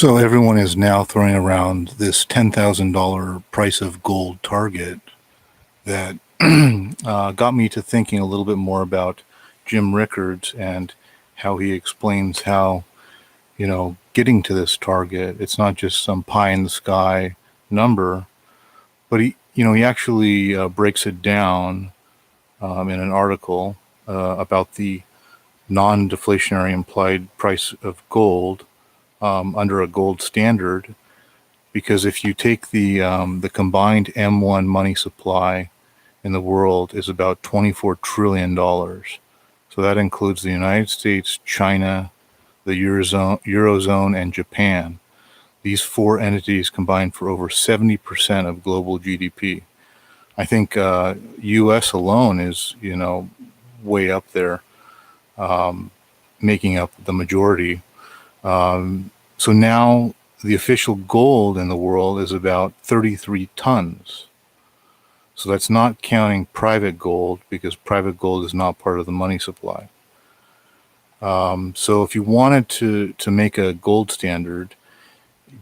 So everyone is now throwing around this $10,000 price of gold target that got me to thinking a little bit more about Jim Rickards and how he explains how, getting to this target, it's not just some pie in the sky number, but he actually breaks it down in an article about the non-deflationary implied price of gold under a gold standard, because if you take the combined M1 money supply in the world is about $24 trillion. So that includes the United States, China, the Eurozone, and Japan. These four entities combine for over 70% of global GDP. I think U.S. alone is, way up there, making up the majority. So now the official gold in the world is about 33 tons. So that's not counting private gold, because private gold is not part of the money supply. So if you wanted to make a gold standard,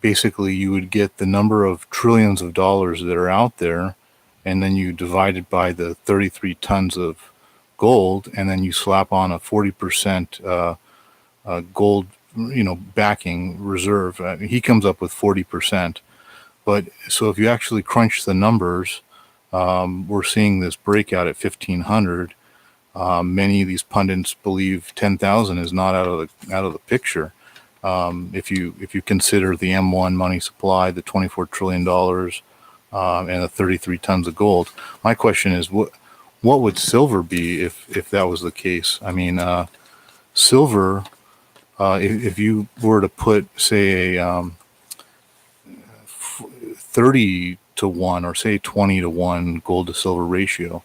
basically you would get the number of trillions of dollars that are out there, and then you divide it by the 33 tons of gold, and then you slap on a 40% gold, backing reserve. He comes up with 40%. But so if you actually crunch the numbers, we're seeing this breakout at 1,500. Many of these pundits believe 10,000 is not out of the picture. If you consider the M1 money supply, the $24 trillion, and the 33 tons of gold. My question is, what would silver be if that was the case? I mean, silver, if you were to put, say, a 30 to 1 or say 20 to 1 gold to silver ratio,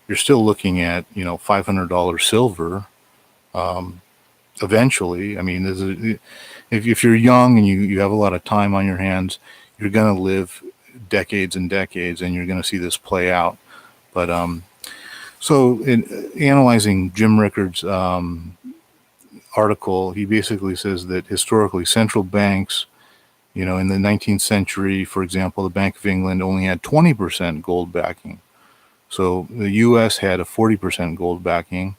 you're still looking at, $500 silver. Eventually, I mean, if you're young and you have a lot of time on your hands, you're going to live decades and decades, and you're going to see this play out. But so in analyzing Jim Rickards' article, he basically says that historically central banks, in the 19th century, for example, the Bank of England only had 20% gold backing. So the U.S. had a 40% gold backing.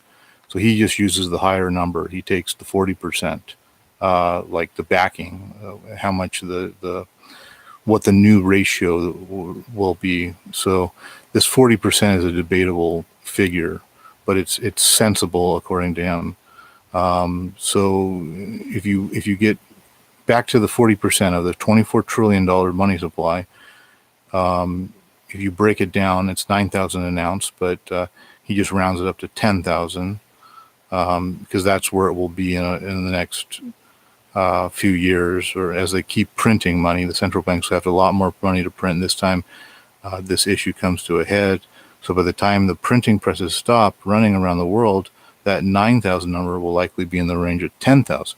So he just uses the higher number. He takes the 40%, like the backing, how much what the new ratio will be. So this 40% is a debatable figure, but it's sensible according to him. So if you get back to the 40% of the $24 trillion money supply, if you break it down, it's 9,000 an ounce, but he just rounds it up to 10,000, because that's where it will be in the next few years, or as they keep printing money. The central banks have a lot more money to print. This time, this issue comes to a head. So by the time the printing presses stop running around the world, that 9,000 number will likely be in the range of 10,000.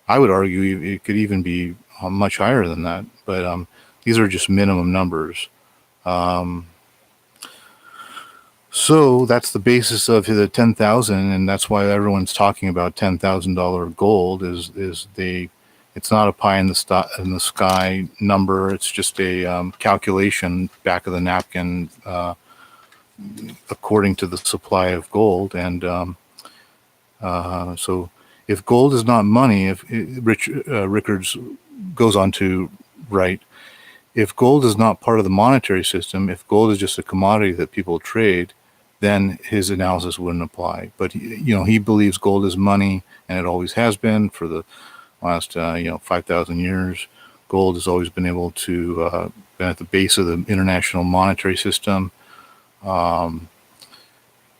I would argue it could even be much higher than that, but these are just minimum numbers. So that's the basis of the 10,000, and that's why everyone's talking about $10,000 gold. It's not a pie in the sky number. It's just a calculation back of the napkin, according to the supply of gold. And so if gold is not money, Rickards goes on to write, if gold is not part of the monetary system, if gold is just a commodity that people trade, then his analysis wouldn't apply. But he believes gold is money, and it always has been for the last 5,000 years. Gold has always been able to been at the base of the international monetary system.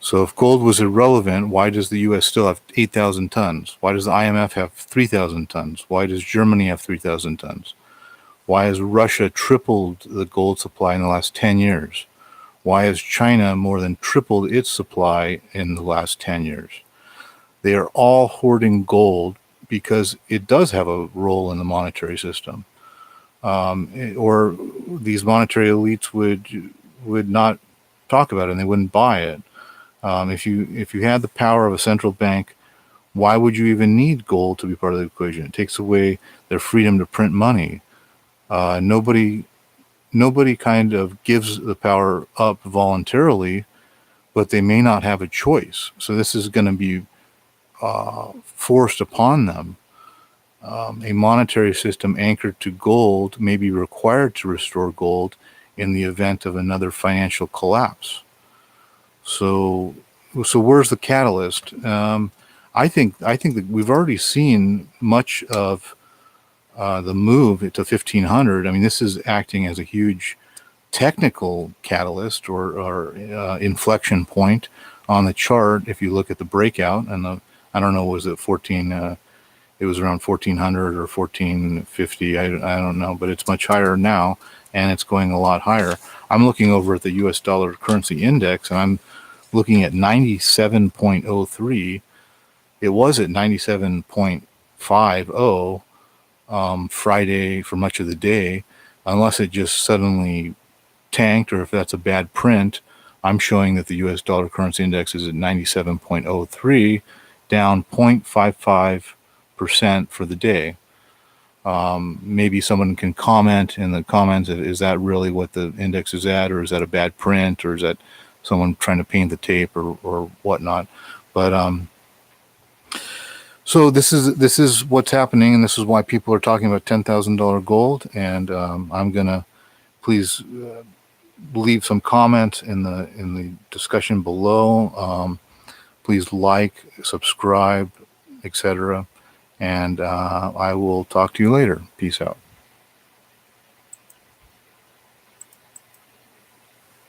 So if gold was irrelevant, why does the U.S. still have 8,000 tons? Why does the IMF have 3,000 tons? Why does Germany have 3,000 tons? Why has Russia tripled the gold supply in the last 10 years? Why has China more than tripled its supply in the last 10 years? They are all hoarding gold because it does have a role in the monetary system. Or these monetary elites would not talk about it, and they wouldn't buy it. If you had the power of a central bank Why would you even need gold to be part of the equation? It takes away their freedom to print money. Nobody kind of gives the power up voluntarily, but they may not have a choice. So this is going to be forced upon them. A monetary system anchored to gold may be required to restore gold in the event of another financial collapse. So where's the catalyst? I think that we've already seen much of the move to 1500. I mean, this is acting as a huge technical catalyst or inflection point on the chart. If you look at the breakout and I don't know, was it 14? It was around 1400 or 1450. I don't know, but it's much higher now, and it's going a lot higher. I'm looking over at the U.S. dollar currency index, and I'm looking at 97.03. It was at 97.50 Friday for much of the day, unless it just suddenly tanked, or if that's a bad print. I'm showing that the U.S. dollar currency index is at 97.03, down 0.55% for the day. Maybe someone can comment in the comments, is that really what the index is at, or is that a bad print, or is that someone trying to paint the tape or whatnot? But so this is what's happening, and this is why people are talking about $10,000 gold. And I'm gonna please leave some comments in the discussion below. Please like, subscribe, etc. And I will talk to you later. Peace out.